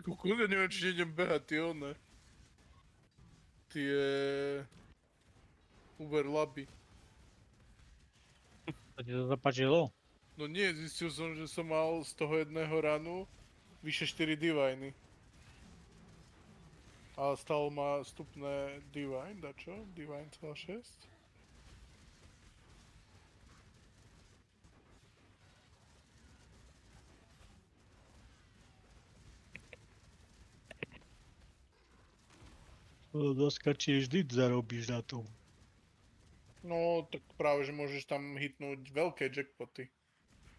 Kukúz, ja neviem, či idem behať tie one. Tie... Uber laby. To ti to zapáčilo? No nie, zistil som, že som mal z toho jedného ranu vyše 4 diviny. Ale stalo ma stupné divine, dačo? Divine celá 6? Doska či vždy zarobíš na tom. No, tak práve, že môžeš tam hitnúť veľké jackpoty.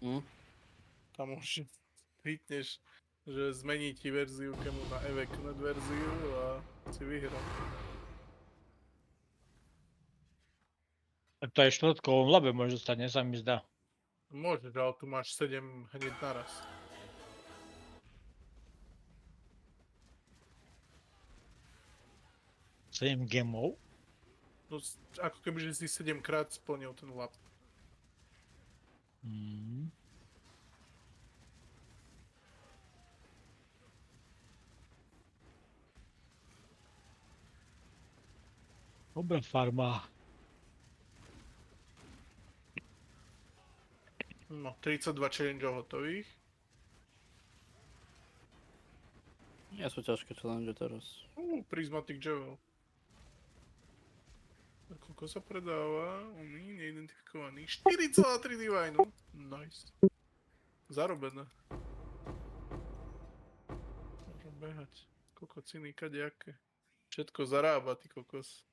Hm? Tam už hitneš, že zmení ti verziu kemu na Evecnet verziu a si vyhral. Tak to aj v štvrtkovom labe môže stať, sa mi zdá. Môžeš, ale tu máš 7 hneď naraz. Sedem gemov? No, ako keby, že si 7 krát splnil ten lap. Mm. Dobrá farma. No, 32 challengeov hotových. Nie sú ťažké challenge teraz. Prismatic Jewel. A koľko sa predáva? Oný, neidentifikovaný. 4,3 divine. Nice. Zarobené. Môžem behať. Koľko ciny, kadejaké. Všetko zarába, ty kokos.